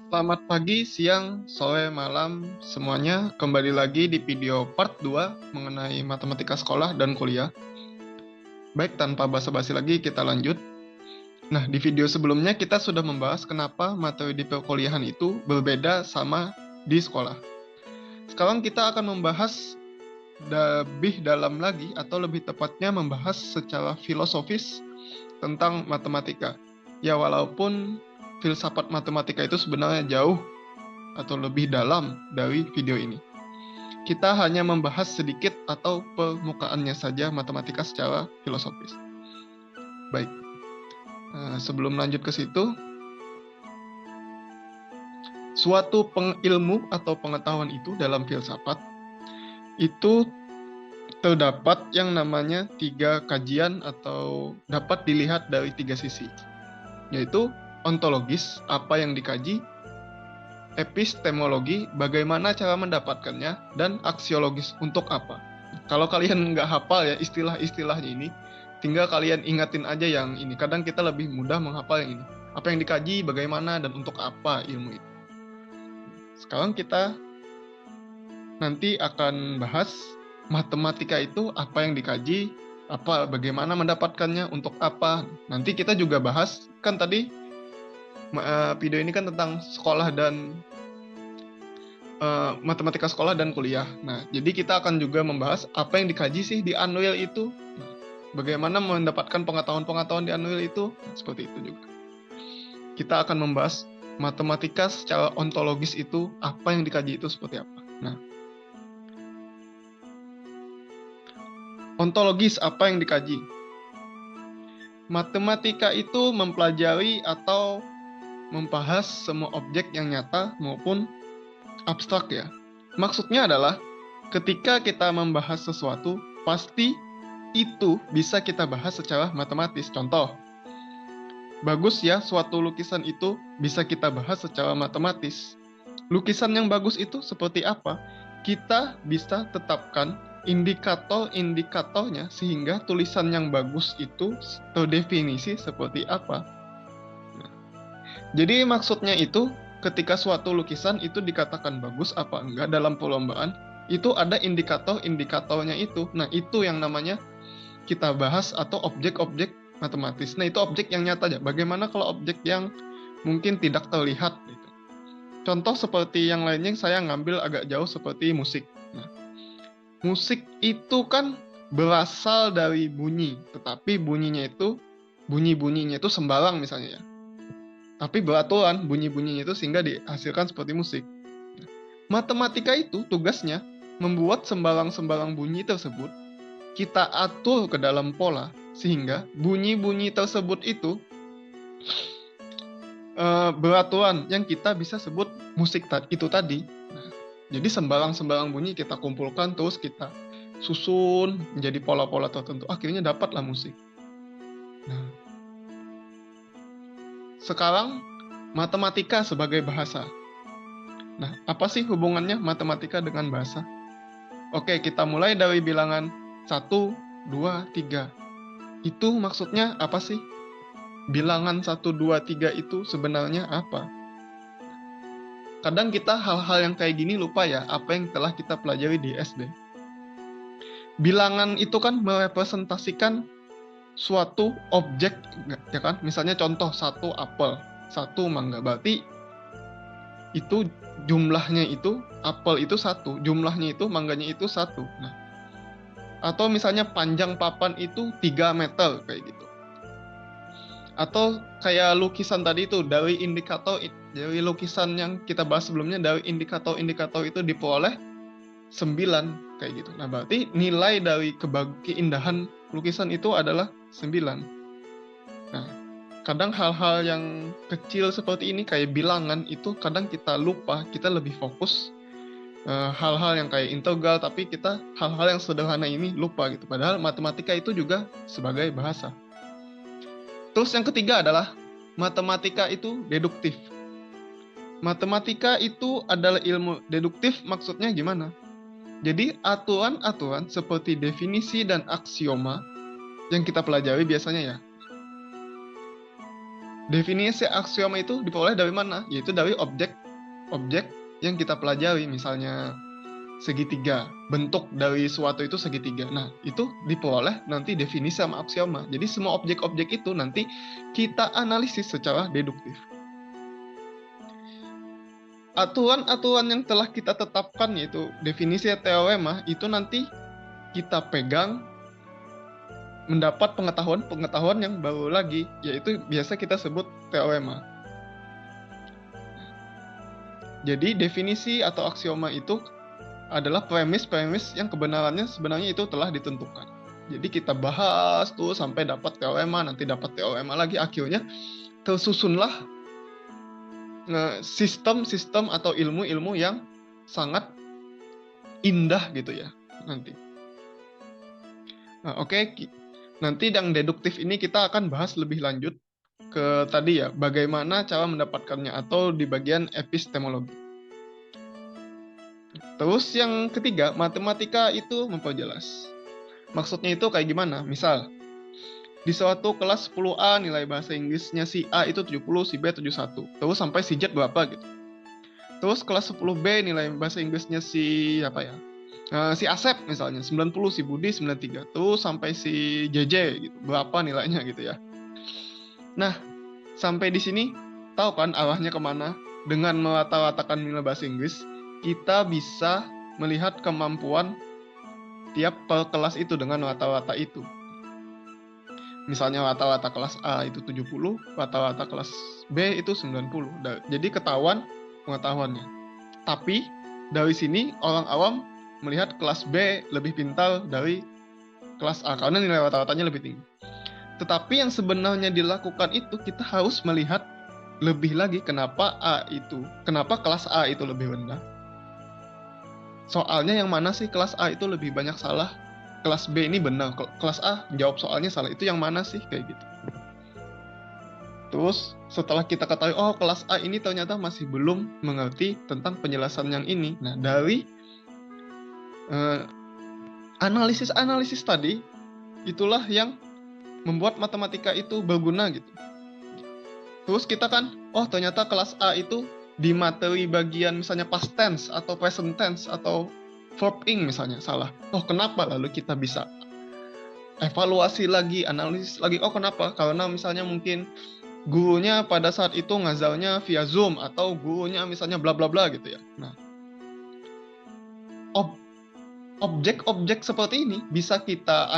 Selamat pagi, siang, sore, malam semuanya. Kembali lagi di video part 2 mengenai matematika sekolah dan kuliah. Baik, tanpa basa-basi lagi kita lanjut. Nah, di video sebelumnya kita sudah membahas kenapa materi di perkuliahan itu berbeda sama di sekolah. Sekarang kita akan membahas lebih dalam lagi atau lebih tepatnya membahas secara filosofis tentang matematika. Ya, walaupun filsafat matematika itu sebenarnya jauh atau lebih dalam dari video ini. Kita hanya membahas sedikit atau permukaannya saja matematika secara filosofis. Baik, sebelum lanjut ke situ, suatu ilmu atau pengetahuan itu dalam filsafat itu terdapat yang namanya 3 kajian atau dapat dilihat dari 3 sisi, yaitu ontologis, apa yang dikaji, epistemologi, bagaimana cara mendapatkannya, dan aksiologis, untuk apa. Kalau kalian nggak hafal ya istilah-istilahnya ini, tinggal kalian ingatin aja yang ini. Kadang kita lebih mudah menghafal yang ini. Apa yang dikaji, bagaimana, dan untuk apa ilmu itu. Sekarang kita nanti akan bahas matematika itu apa yang dikaji, bagaimana mendapatkannya, untuk apa. Nanti kita juga bahas, kan tadi video ini kan tentang sekolah dan matematika sekolah dan kuliah. Nah, jadi kita akan juga membahas apa yang dikaji sih di Unwheel itu. Nah, bagaimana mendapatkan pengetahuan-pengetahuan di Unwheel itu. Nah, seperti itu juga. Kita akan membahas matematika secara ontologis itu, apa yang dikaji itu seperti apa. Nah, ontologis apa yang dikaji? Matematika itu mempelajari atau membahas semua objek yang nyata maupun abstrak ya. Maksudnya adalah ketika kita membahas sesuatu, pasti itu bisa kita bahas secara matematis. Contoh, bagus ya suatu lukisan itu bisa kita bahas secara matematis. Lukisan yang bagus itu seperti apa? Kita bisa tetapkan indikator-indikatornya sehingga tulisan yang bagus itu terdefinisi seperti apa. Nah, jadi maksudnya itu ketika suatu lukisan itu dikatakan bagus apa enggak dalam perlombaan, itu ada indikator-indikatornya itu. Nah, itu yang namanya kita bahas atau objek-objek matematis. Nah, itu objek yang nyata aja. Bagaimana kalau objek yang mungkin tidak terlihat gitu. Contoh seperti yang lainnya saya ngambil agak jauh seperti musik. Nah, musik itu kan berasal dari bunyi, tetapi bunyinya itu sembarang misalnya ya. Tapi beraturan bunyi-bunyinya itu sehingga dihasilkan seperti musik. Matematika itu tugasnya membuat sembarang-sembarang bunyi tersebut kita atur ke dalam pola sehingga bunyi-bunyi tersebut itu beraturan yang kita bisa sebut musik itu tadi. Nah, jadi sembarang-sembarang bunyi kita kumpulkan terus kita susun menjadi pola-pola tertentu. Akhirnya dapatlah musik. Nah, sekarang matematika sebagai bahasa. Nah, apa sih hubungannya matematika dengan bahasa? Oke, kita mulai dari bilangan 1, 2, 3. Itu maksudnya apa sih? Bilangan 1, 2, 3 itu sebenarnya apa? Kadang kita hal-hal yang kayak gini lupa ya, apa yang telah kita pelajari di SD. Bilangan itu kan merepresentasikan suatu objek, ya kan? Misalnya contoh 1 apel, 1 mangga. Berarti itu jumlahnya itu, apel itu 1, jumlahnya itu, mangganya itu 1. Nah, atau misalnya panjang papan itu 3 meter, kayak gitu. Atau kayak lukisan tadi itu, dari lukisan yang kita bahas sebelumnya, dari indikator-indikator itu diperoleh 9, kayak gitu. Nah, berarti nilai dari keindahan lukisan itu adalah 9. Nah, kadang hal-hal yang kecil seperti ini kayak bilangan itu kadang kita lupa, kita lebih fokus hal-hal yang kayak integral, tapi kita hal-hal yang sederhana ini lupa gitu. Padahal matematika itu juga sebagai bahasa. Terus yang ketiga adalah matematika itu deduktif. Matematika itu adalah ilmu deduktif, maksudnya gimana? Jadi aturan-aturan seperti definisi dan aksioma yang kita pelajari biasanya ya. Definisi aksioma itu diperoleh dari mana? Yaitu dari objek objek yang kita pelajari, misalnya segitiga, bentuk dari suatu itu segitiga. Nah, itu diperoleh nanti definisi sama aksioma. Jadi semua objek-objek itu nanti kita analisis secara deduktif. Aturan-aturan yang telah kita tetapkan, yaitu definisi teorema, itu nanti kita pegang, mendapat pengetahuan yang baru lagi, yaitu biasa kita sebut teorema. Jadi definisi atau aksioma itu adalah premis-premis yang kebenarannya sebenarnya itu telah ditentukan. Jadi kita bahas tuh sampai dapat teorema, nanti dapat teorema lagi, akhirnya tersusunlah sistem-sistem atau ilmu-ilmu yang sangat indah gitu ya nanti. Nah, oke. Nanti yang deduktif ini kita akan bahas lebih lanjut ke tadi ya, bagaimana cara mendapatkannya atau di bagian epistemologi. Terus yang ketiga, matematika itu memperjelas. Maksudnya itu kayak gimana? Misal, di suatu kelas 10A nilai bahasa Inggrisnya si A itu 70, si B 71. Terus sampai si Z berapa gitu. Terus kelas 10B nilai bahasa Inggrisnya si apa ya? Si Asep misalnya 90, si Budi 93. Terus sampai si JJ gitu. Berapa nilainya gitu ya. Nah, sampai di sini tahu kan arahnya kemana? Dengan merata-ratakan nilai bahasa Inggris, kita bisa melihat kemampuan tiap per kelas itu dengan rata-rata itu. Misalnya rata-rata kelas A itu 70, rata-rata kelas B itu 90. Jadi ketahuan pengetahuannya. Tapi dari sini orang awam melihat kelas B lebih pintar dari kelas A karena nilai rata-ratanya lebih tinggi. Tetapi yang sebenarnya dilakukan itu kita harus melihat lebih lagi kenapa kelas A itu lebih rendah. Soalnya yang mana sih kelas A itu lebih banyak salah, kelas B ini benar, kelas A jawab soalnya salah, itu yang mana sih kayak gitu. Terus setelah kita ketahui, oh kelas A ini ternyata masih belum mengerti tentang penjelasan yang ini. Nah dari analisis tadi, itulah yang membuat matematika itu berguna gitu. Terus kita kan, oh ternyata kelas A itu di materi bagian misalnya past tense atau present tense atau verb ing misalnya salah. Oh kenapa? Lalu kita bisa evaluasi lagi, analisis lagi. Oh kenapa? Karena misalnya mungkin gurunya pada saat itu ngajarnya via Zoom atau gurunya misalnya bla bla bla gitu ya. Nah, objek-objek seperti ini bisa kita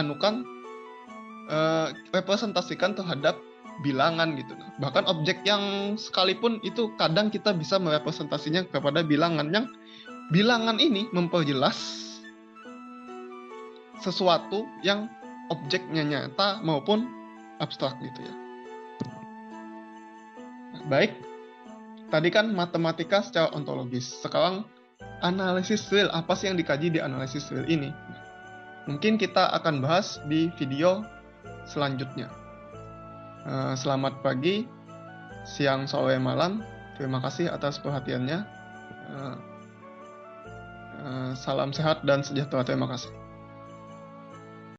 representasikan terhadap bilangan gitu. Bahkan objek yang sekalipun itu kadang kita bisa merepresentasinya kepada bilangan, yang bilangan ini memperjelas sesuatu yang objeknya nyata maupun abstrak gitu ya. Baik, tadi kan matematika secara ontologis. Sekarang analisis real, apa sih yang dikaji di analisis real ini? Mungkin kita akan bahas di video selanjutnya. Selamat pagi, siang, sore, malam. Terima kasih atas perhatiannya. Salam sehat dan sejahtera. Terima kasih.